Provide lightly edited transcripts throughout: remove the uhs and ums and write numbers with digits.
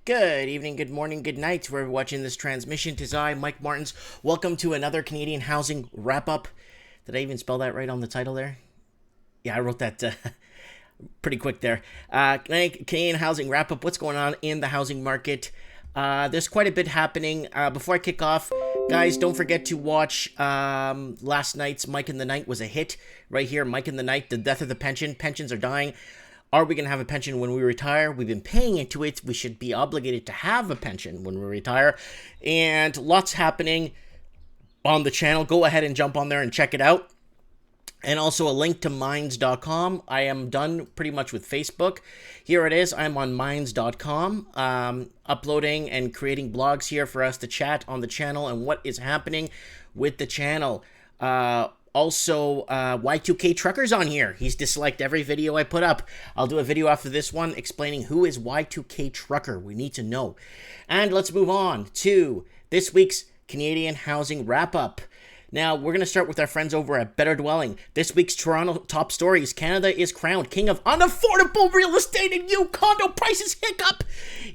Good evening, good morning, good night, whoever watching this transmission. 'Tis I, Mike Martins. Welcome to another Canadian housing wrap-up. Did I even spell that right on the title there? Yeah, I wrote that pretty quick there. Canadian housing wrap-up. What's going on in the housing market? There's quite a bit happening. Before I kick off, guys, don't forget to watch last night's Mike in the Night was a hit. Right here, Mike in the Night, the death of the pension. Pensions are dying. Are we going to have a pension when we retire? We've been paying into it. We should be obligated to have a pension when we retire. And lots happening on the channel. Go ahead and jump on there and check it out. And also a link to Minds.com. I am done pretty much with Facebook. Here it is. I'm on Minds.com, uploading and creating blogs here for us to chat on the channel and what is happening with the channel. Also, Y2K Trucker's on here. He's disliked every video I put up. I'll do a video after this one explaining who is Y2K Trucker. We need to know. And let's move on to this week's Canadian housing wrap-up. Now, we're going to start with our friends over at Better Dwelling. This week's Toronto top stories. Canada is crowned king of unaffordable real estate and new condo prices hiccup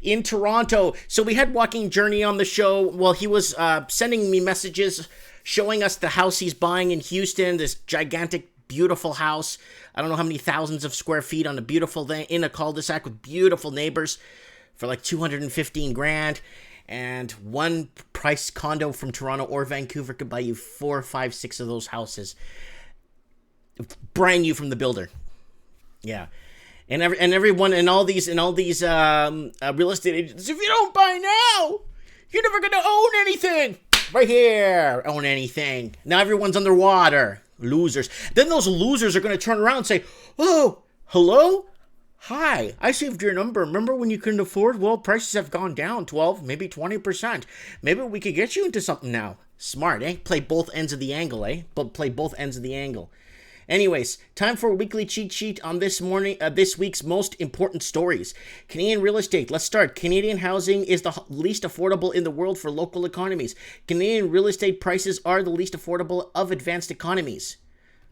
in Toronto. So we had Walking Journey on the show. Well, he was sending me messages showing us the house he's buying in Houston, this gigantic, beautiful house. I don't know how many thousands of square feet on a beautiful thing in a cul-de-sac with beautiful neighbors for like $215,000. And one price condo from Toronto or Vancouver could buy you 4, 5, 6 of those houses, brand new from the builder. Yeah, and everyone and all these real estate agents. If you don't buy now, you're never gonna own anything. Right here, own anything. Now everyone's underwater. Losers. Then those losers are gonna turn around and say, "Oh, hello." Hi, I saved your number. Remember when you couldn't afford? Well, prices have gone down 12, maybe 20%. Maybe we could get you into something now. Smart, eh? Play both ends of the angle, eh? But play both ends of the angle. Anyways, time for a weekly cheat sheet on this week's most important stories. Canadian real estate. Let's start. Canadian housing is the least affordable in the world for local economies. Canadian real estate prices are the least affordable of advanced economies.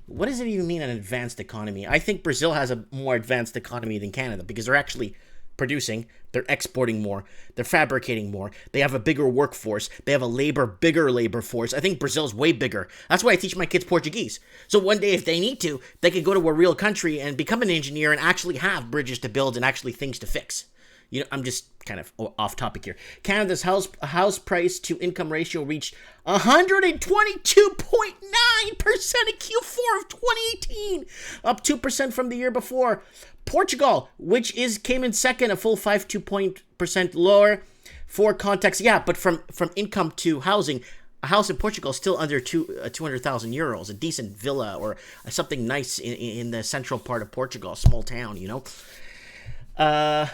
What does it even mean, an advanced economy? I think Brazil has a more advanced economy than Canada because they're actually producing, they're exporting more, they're fabricating more, they have a bigger workforce, they have a bigger labor force. I think Brazil's way bigger. That's why I teach my kids Portuguese. So one day, if they need to, they could go to a real country and become an engineer and actually have bridges to build and actually things to fix. You know, I'm just kind of off topic here. Canada's house price to income ratio reached 122.9% in Q4 of 2018, up 2% from the year before. Portugal, which came in second, a full 5.2% lower. For context, yeah, but from income to housing, a house in Portugal is still under 200,000 euros, a decent villa or something nice in the central part of Portugal, a small town, you know.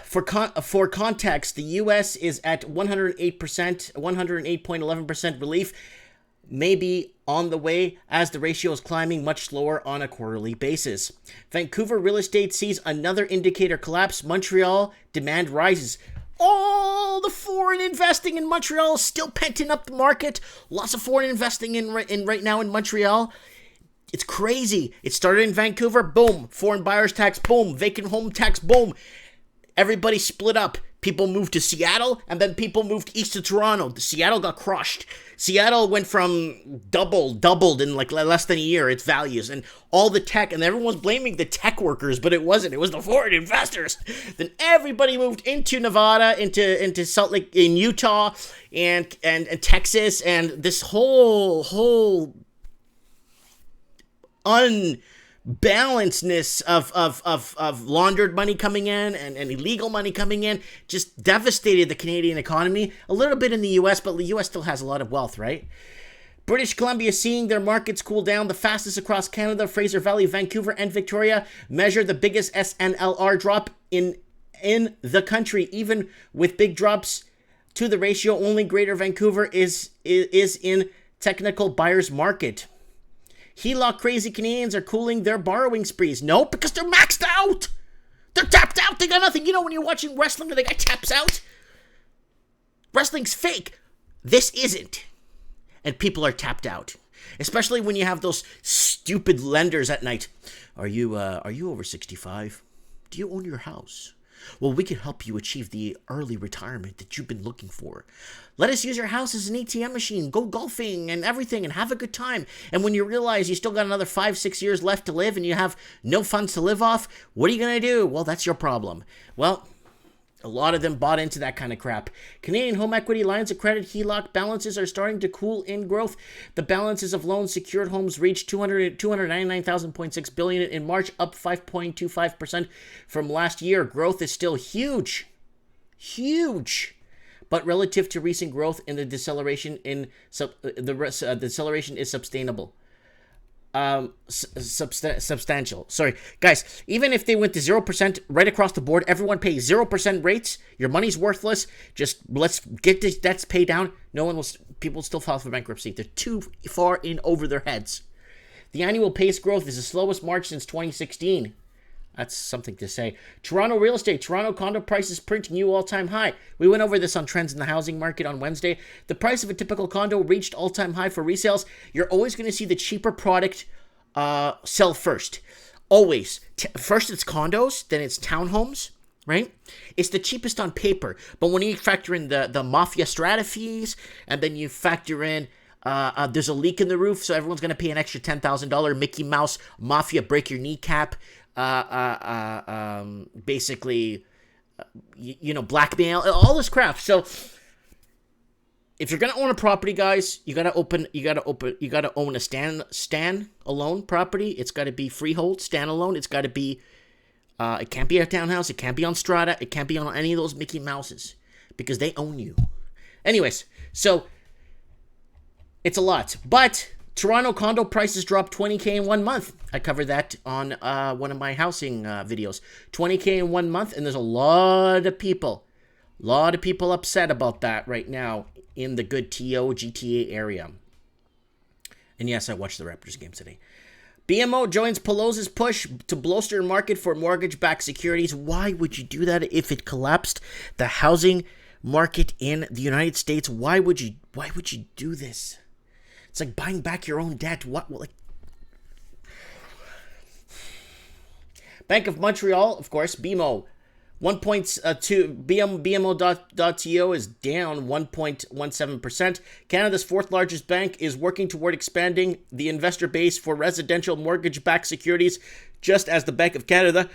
For context, the U.S. is at 108.11% relief, maybe on the way as the ratio is climbing much slower on a quarterly basis. Vancouver real estate sees another indicator collapse. Montreal demand rises. All the foreign investing in Montreal is still penting up the market. Lots of foreign investing in right now in Montreal. It's crazy. It started in Vancouver, boom. Foreign buyers tax, boom. Vacant home tax, boom. Everybody split up. People moved to Seattle, and then people moved east to Toronto. Seattle got crushed. Seattle went from doubled in like less than a year, its values. And all the tech, and everyone was blaming the tech workers, but it wasn't. It was the foreign investors. Then everybody moved into Nevada, into Salt Lake, in Utah, and Texas, and this whole unbalancedness of laundered money coming in and illegal money coming in just devastated the Canadian economy. A little bit in the U.S., but the U.S. still has a lot of wealth, right? British Columbia seeing their markets cool down the fastest across Canada. Fraser Valley, Vancouver, and Victoria measure the biggest SNLR drop in the country. Even with big drops to the ratio, only Greater Vancouver is in technical buyer's market. HELOC crazy Canadians are cooling their borrowing sprees. No, because they're maxed out. They're tapped out. They got nothing. You know when you're watching wrestling and the guy taps out? Wrestling's fake. This isn't. And people are tapped out. Especially when you have those stupid lenders at night. Are you over 65? Do you own your house? Well, we can help you achieve the early retirement that you've been looking for. Let us use your house as an ATM machine, go golfing and everything, and have a good time. And when you realize you still got another 5-6 years left to live and you have no funds to live off, what are you going to do? Well, that's your problem. Well, a lot of them bought into that kind of crap. Canadian home equity lines of credit HELOC balances are starting to cool in growth. The balances of loans secured homes reached 299,000.6 billion in March, up 5.25% from last year. Growth is still huge. Huge. But relative to recent growth in the deceleration deceleration is sustainable. Substantial. Sorry, guys, even if they went to 0% right across the board, everyone pays 0% rates, your money's worthless, just let's get this debts paid down, people still file for bankruptcy. They're too far in over their heads. The annual pace growth is the slowest March since 2016. That's something to say. Toronto real estate. Toronto condo prices print new all-time high. We went over this on Trends in the Housing Market on Wednesday. The price of a typical condo reached all-time high for resales. You're always going to see the cheaper product sell first. Always. First it's condos, then it's townhomes, right? It's the cheapest on paper. But when you factor in the mafia strata fees, and then you factor in there's a leak in the roof, so everyone's going to pay an extra $10,000 Mickey Mouse mafia break your kneecap basically, blackmail, all this crap. So if you're gonna own a property, guys, you gotta own a stand-alone property. It's gotta be freehold, standalone. It's gotta be, it can't be a townhouse. It can't be on strata. It can't be on any of those Mickey Mouses because they own you. Anyways, so it's a lot, but Toronto condo prices dropped $20,000 in 1 month. I covered that on one of my housing videos. $20,000 in 1 month, and there's a lot of people upset about that right now in the good TO GTA area. And yes, I watched the Raptors game today. BMO joins Pelosi's push to bolster market for mortgage-backed securities. Why would you do that if it collapsed the housing market in the United States? Why would you do this? It's like buying back your own debt. Bank of Montreal, of course, BMO, 1.2 BMO.to is down 1.17%. Canada's fourth largest bank is working toward expanding the investor base for residential mortgage-backed securities, just as the Bank of Canada.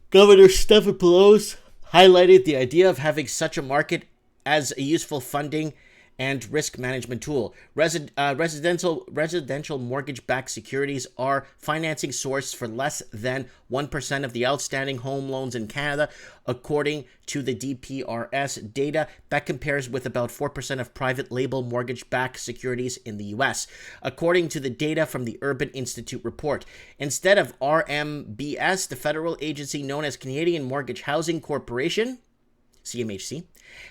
Governor Stephen Pelosi highlighted the idea of having such a market as a useful funding and risk management tool. Residential mortgage-backed securities are financing source for less than 1% of the outstanding home loans in Canada, according to the DPRS data. That compares with about 4% of private label mortgage-backed securities in the U.S., according to the data from the Urban Institute report. Instead of RMBS, the federal agency known as Canadian Mortgage Housing Corporation, CMHC,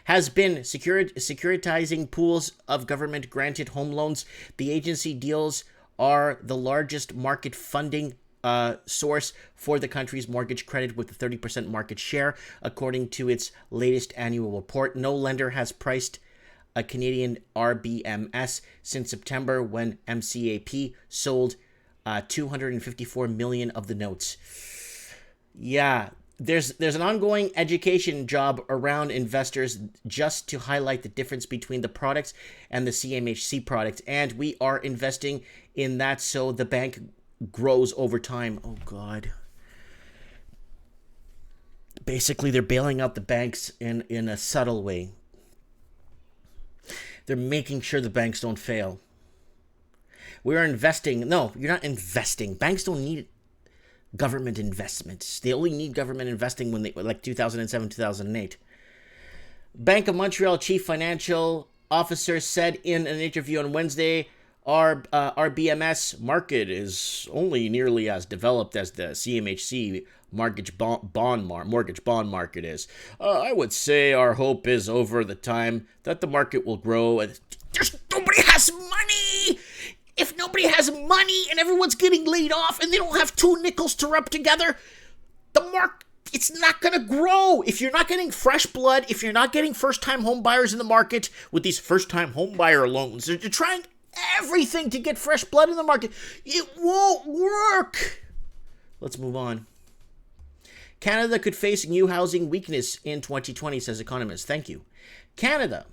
has been securitizing pools of government-granted home loans. The agency deals are the largest market funding source for the country's mortgage credit, with a 30% market share, according to its latest annual report. No lender has priced a Canadian RBMS since September, when MCAP sold 254 million of the notes. Yeah. There's an ongoing education job around investors just to highlight the difference between the products and the CMHC product, and we are investing in that so the bank grows over time. Oh, God. Basically, they're bailing out the banks in a subtle way. They're making sure the banks don't fail. We're investing. No, you're not investing. Banks don't need government investments. They only need government investing when like 2007, 2008. Bank of Montreal chief financial officer said in an interview on Wednesday, our BMS market is only nearly as developed as the CMHC mortgage bond market is. I would say our hope is over the time that the market will grow. There's nobody has money. If nobody has money and everyone's getting laid off and they don't have two nickels to rub together, the market, it's not going to grow. If you're not getting fresh blood, if you're not getting first-time home buyers in the market with these first-time home buyer loans, they're trying everything to get fresh blood in the market. It won't work. Let's move on. Canada could face new housing weakness in 2020, says economist. Thank you. Canada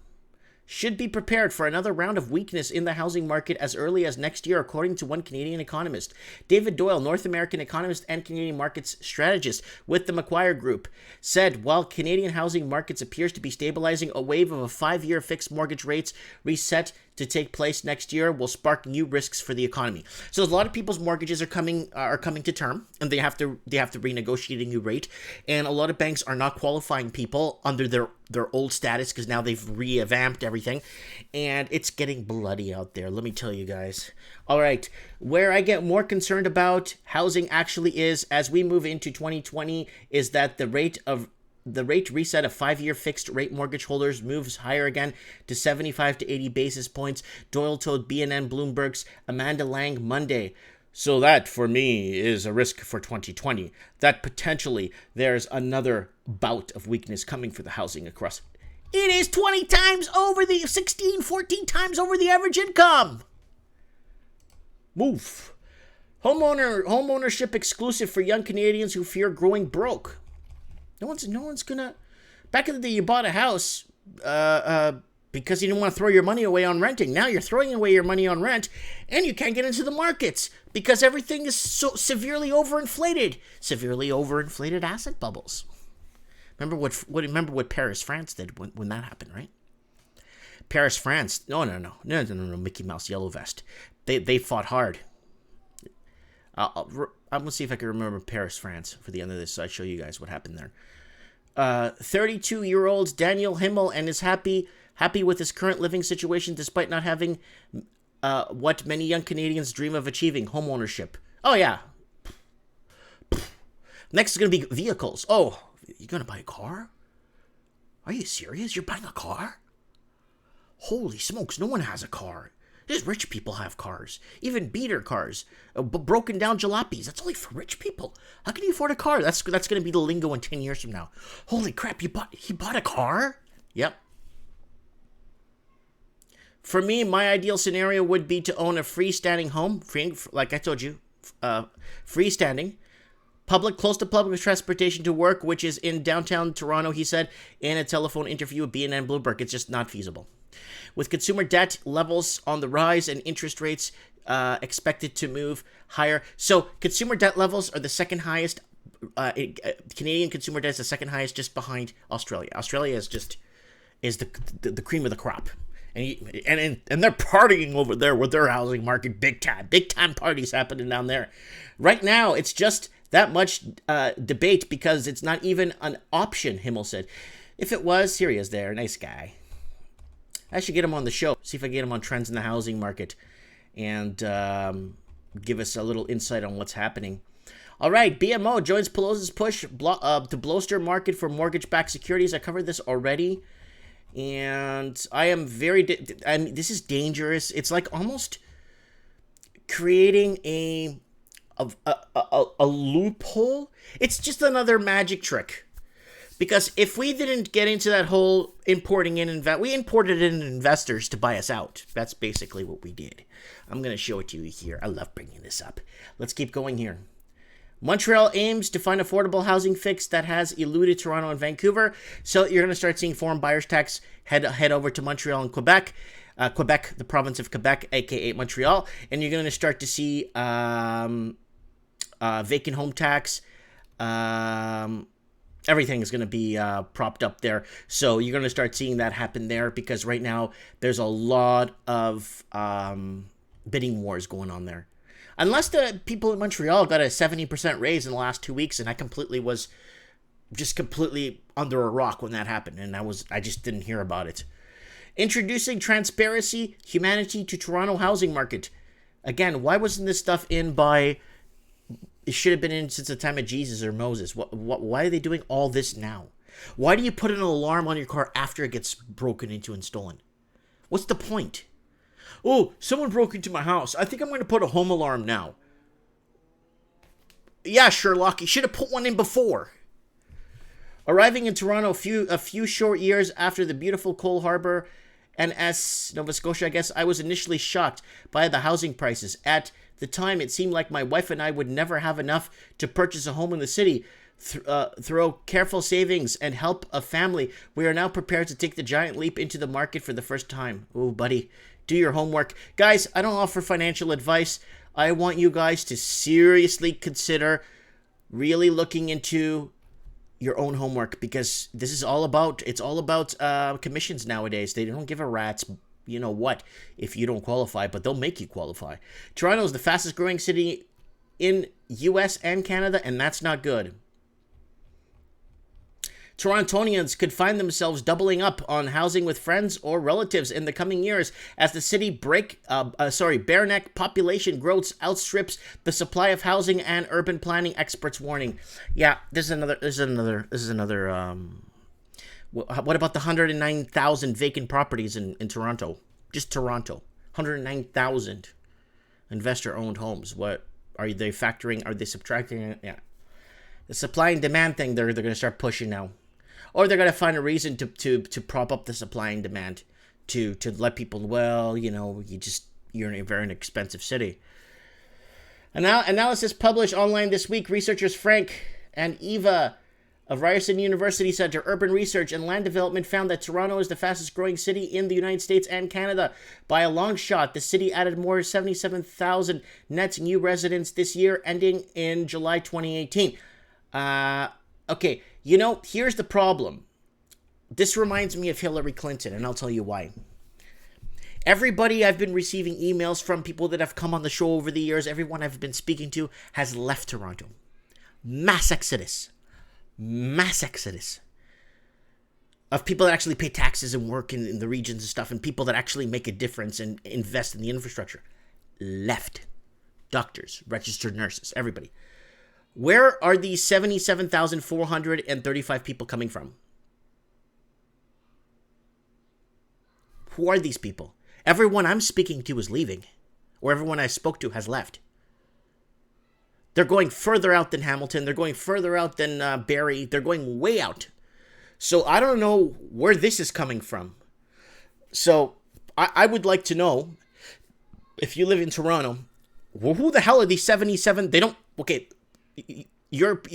should be prepared for another round of weakness in the housing market as early as next year, according to one Canadian economist. David Doyle, North American economist and Canadian markets strategist with the Macquarie Group, said while Canadian housing markets appears to be stabilizing, a wave of a 5-year fixed mortgage rates reset to take place next year will spark new risks for the economy. So a lot of people's mortgages are coming to term, and they have to renegotiate a new rate. And a lot of banks are not qualifying people under their old status because now they've revamped everything, and it's getting bloody out there. Let me tell you guys. All right, where I get more concerned about housing actually is as we move into 2020 is that the rate reset of 5-year fixed rate mortgage holders moves higher again to 75 to 80 basis points, Doyle told BNN Bloomberg's Amanda Lang Monday. So that, for me, is a risk for 2020, that potentially there's another bout of weakness coming for the housing across. It is 20 times over 14 times over the average income. Move. Homeownership exclusive for young Canadians who fear growing broke. No one's gonna. Back in the day, you bought a house because you didn't want to throw your money away on renting. Now you're throwing away your money on rent, and you can't get into the markets because everything is so severely overinflated. Severely overinflated asset bubbles. Remember what Paris, France did when that happened, right? Paris, France. No. Mickey Mouse Yellow Vest. They fought hard. I'm gonna see if I can remember Paris, France for the end of this, so I show you guys what happened there. 32-year-old Daniel Himmel and is happy with his current living situation despite not having what many young Canadians dream of achieving: homeownership. Oh yeah. Next is gonna be vehicles. Oh, you're gonna buy a car? Are you serious? You're buying a car? Holy smokes! No one has a car. Just rich people have cars, even beater cars, broken down jalopies. That's only for rich people. How can you afford a car? That's going to be the lingo in 10 years from now. Holy crap! He bought a car? Yep. For me, my ideal scenario would be to own a freestanding home, like I told you, freestanding, close to public transportation to work, which is in downtown Toronto. He said in a telephone interview with BNN Bloomberg, it's just not feasible. With consumer debt levels on the rise and interest rates expected to move higher. So consumer debt levels are the second highest. Canadian consumer debt is the second highest, just behind Australia. Australia is the cream of the crop. And they're partying over there with their housing market big time parties happening down there. Right now, it's just that much debate because it's not even an option, Himmel said. If it was, here he is there, nice guy. I should get him on the show, see if I can get him on trends in the housing market and give us a little insight on what's happening. All right, BMO joins Pelosi's push to bolster market for mortgage-backed securities. I covered this already, and I am this is dangerous. It's like almost creating a loophole. It's just another magic trick. Because if we didn't get into that whole importing in, we imported in investors to buy us out. That's basically what we did. I'm going to show it to you here. I love bringing this up. Let's keep going here. Montreal aims to find affordable housing fix that has eluded Toronto and Vancouver. So you're going to start seeing foreign buyers tax head over to Montreal and Quebec. Quebec, the province of Quebec, aka Montreal. And you're going to start to see vacant home tax, everything is going to be propped up there. So you're going to start seeing that happen there because right now there's a lot of bidding wars going on there. Unless the people in Montreal got a 70% raise in the last 2 weeks, and I was completely under a rock when that happened, and I just didn't hear about it. Introducing transparency, humanity to Toronto housing market. Again, why wasn't this stuff in by... It should have been in since the time of Jesus or Moses. Why are they doing all this now? Why do you put an alarm on your car after it gets broken into and stolen? What's the point? Oh, someone broke into my house. I think I'm going to put a home alarm now. Yeah, Sherlock, you should have put one in before. Arriving in Toronto a few short years after the beautiful Cole Harbour and as Nova Scotia, I guess, I was initially shocked by the housing prices. At the time, it seemed like my wife and I would never have enough to purchase a home in the city, through careful savings and help a family, we are now prepared to take the giant leap into the market for the first time. Oh, buddy, do your homework. Guys, I don't offer financial advice. I want you guys to seriously consider really looking into your own homework, because this is all about, it's all about commissions nowadays. They don't give a rat's you know what if you don't qualify, but they'll make you qualify. Toronto is the fastest growing city in US and Canada, and that's not good. Torontonians could find themselves doubling up on housing with friends or relatives in the coming years as the city Bareneck population growth outstrips the supply of housing and urban planning experts warning. Yeah, this is another. What about the 109,000 vacant properties in Toronto? Just Toronto, 109,000 investor-owned homes. What are they factoring? Are they subtracting? Yeah, the supply and demand thing. They're going to start pushing now. Or they're going to find a reason to prop up the supply and demand to let people, well, you know, you're in a very expensive city. Analysis published online this week. Researchers Frank and Eva of Ryerson University Center Urban Research and Land Development found that Toronto is the fastest growing city in the United States and Canada. By a long shot, the city added more 77,000 net new residents this year, ending in July 2018. Okay, you know, here's the problem. This reminds me of Hillary Clinton, and I'll tell you why. Everybody I've been receiving emails from, people that have come on the show over the years, everyone I've been speaking to has left Toronto. Mass exodus of people that actually pay taxes and work in the regions and stuff, and people that actually make a difference and invest in the infrastructure. Left. Doctors, registered nurses, everybody. Where are these 77,435 people coming from? Who are these people? Everyone I'm speaking to is leaving, or everyone I spoke to has left. They're going further out than Hamilton. They're going further out than Barrie. They're going way out. So I don't know where this is coming from. So I would like to know, if you live in Toronto, well, who the hell are these 77? They don't, okay, Europe,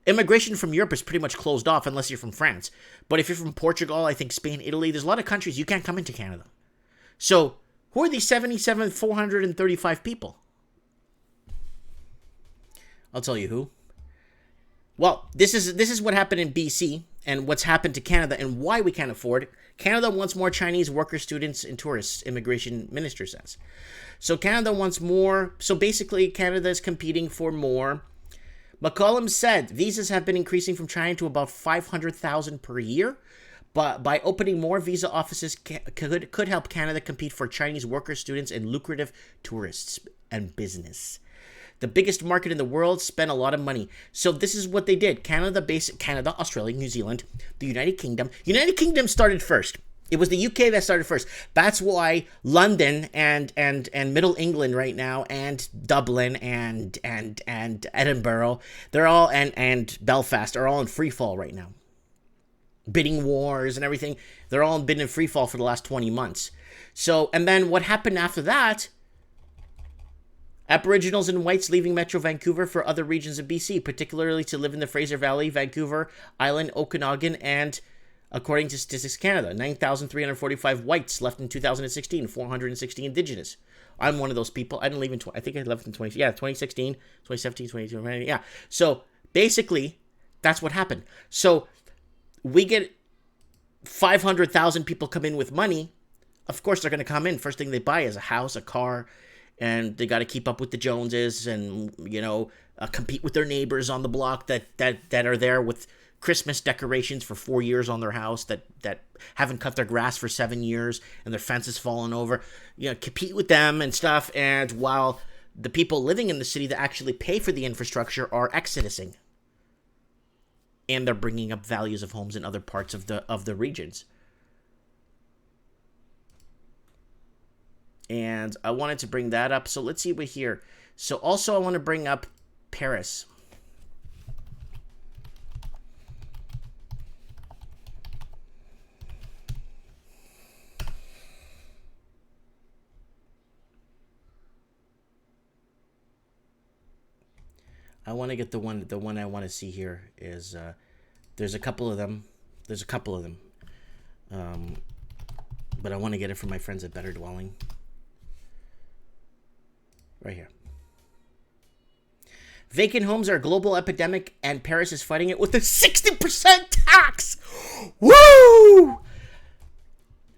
immigration from Europe is pretty much closed off unless you're from France. But if you're from Portugal, I think Spain, Italy, there's a lot of countries you can't come into Canada. So who are these 77,435 people? I'll tell you who. Well, this is what happened in BC and what's happened to Canada and why we can't afford. Canada wants more Chinese workers, students, and tourists, immigration minister says. So Canada wants more. So basically, Canada is competing for more. McCollum said visas have been increasing from China to about 500,000 per year. But by opening more visa offices could help Canada compete for Chinese workers, students, and lucrative tourists and business. The biggest market in the world spent a lot of money. So this is what they did. Canada, Australia, New Zealand, the United Kingdom. United Kingdom started first. It was the UK that started first. That's why London and Middle England right now, and Dublin and Edinburgh, they're all and Belfast are all in free fall right now. Bidding wars and everything, they're all been in free fall for the last 20 months. So, and then what happened after that? Aboriginals and whites leaving Metro Vancouver for other regions of BC, particularly to live in the Fraser Valley, Vancouver Island, Okanagan, and according to Statistics Canada, 9,345 whites left in 2016, 460 Indigenous. I'm one of those people. I didn't leave in, I think I left in 2016, 2017, 2018, yeah. So basically, that's what happened. So we get 500,000 people come in with money. Of course, they're going to come in. First thing they buy is a house, a car, and they got to keep up with the Joneses and, you know, compete with their neighbors on the block that are there with Christmas decorations for 4 years on their house that haven't cut their grass for 7 years and their fence is falling over. You know, compete with them and stuff. And while the people living in the city that actually pay for the infrastructure are exodusing. And they're bringing up values of homes in other parts of the regions. And I wanted to bring that up. So let's see what here. So also I want to bring up Paris. I want to get the one I want to see here is, there's a couple of them. But I want to get it from my friends at Better Dwelling. Right here. Vacant homes are a global epidemic, and Paris is fighting it with a 60% tax. Woo!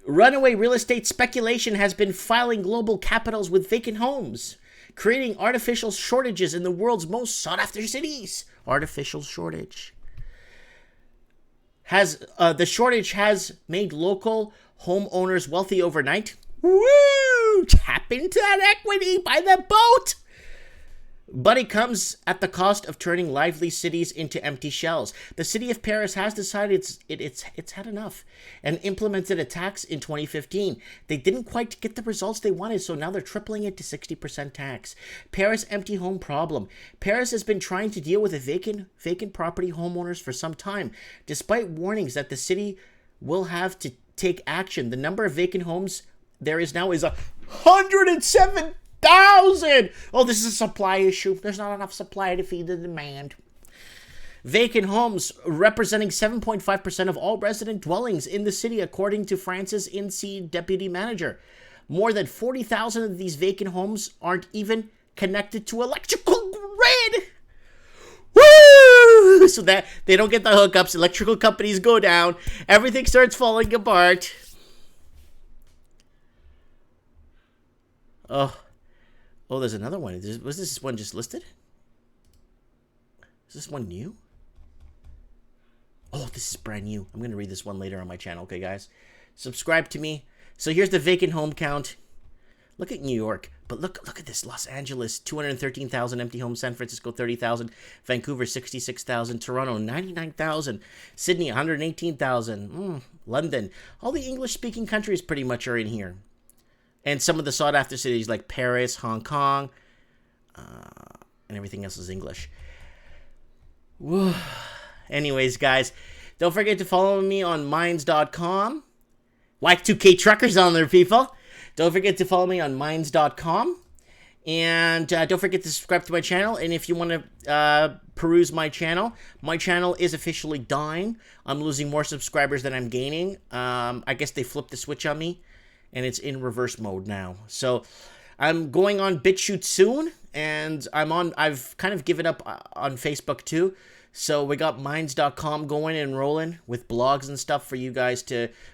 Runaway real estate speculation has been filing global capitals with vacant homes, creating artificial shortages in the world's most sought-after cities. Artificial shortage. The shortage has made local homeowners wealthy overnight. Woo! Tap into that equity by the boat. But it comes at the cost of turning lively cities into empty shells. The city of Paris has decided it's had enough and implemented a tax in 2015. They didn't quite get the results they wanted, so now they're tripling it to 60% tax. Paris empty home problem. Paris has been trying to deal with a vacant property homeowners for some time, despite warnings that the city will have to take action. The number of vacant homes there is now is 107,000. Oh, this is a supply issue. There's not enough supply to feed the demand. Vacant homes representing 7.5% of all resident dwellings in the city, according to France's INSEE deputy manager. More than 40,000 of these vacant homes aren't even connected to electrical grid. Woo! So that they don't get the hookups, electrical companies go down, everything starts falling apart. Oh, there's another one. Was this one just listed? Is this one new? Oh, this is brand new. I'm going to read this one later on my channel, okay, guys? Subscribe to me. So here's the vacant home count. Look at New York. But look at this. Los Angeles, 213,000 empty homes. San Francisco, 30,000. Vancouver, 66,000. Toronto, 99,000. Sydney, 118,000. London. All the English-speaking countries pretty much are in here. And some of the sought-after cities like Paris, Hong Kong, and everything else is English. Whew. Anyways, guys, don't forget to follow me on Minds.com. Y2K Truckers on there, people. Don't forget to follow me on Minds.com. And don't forget to subscribe to my channel. And if you want to peruse my channel is officially dying. I'm losing more subscribers than I'm gaining. I guess they flipped the switch on me. And it's in reverse mode now. So I'm going on BitChute soon, and I've kind of given up on Facebook too. So we got Minds.com going and rolling with blogs and stuff for you guys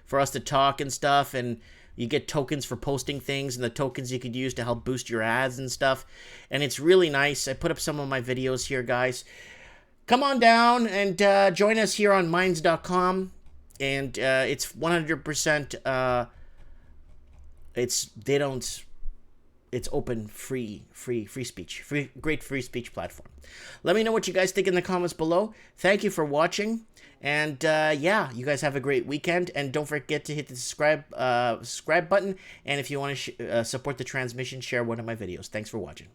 for us to talk and stuff, and you get tokens for posting things, and the tokens you could use to help boost your ads and stuff. And it's really nice. I put up some of my videos here, guys. Come on down and join us here on Minds.com, and it's 100%. It's open, free speech, great free speech platform. Let me know what you guys think in the comments below. Thank you for watching, and yeah, you guys have a great weekend, and don't forget to hit the subscribe button, and if you want to support the transmission, share one of my videos. Thanks for watching.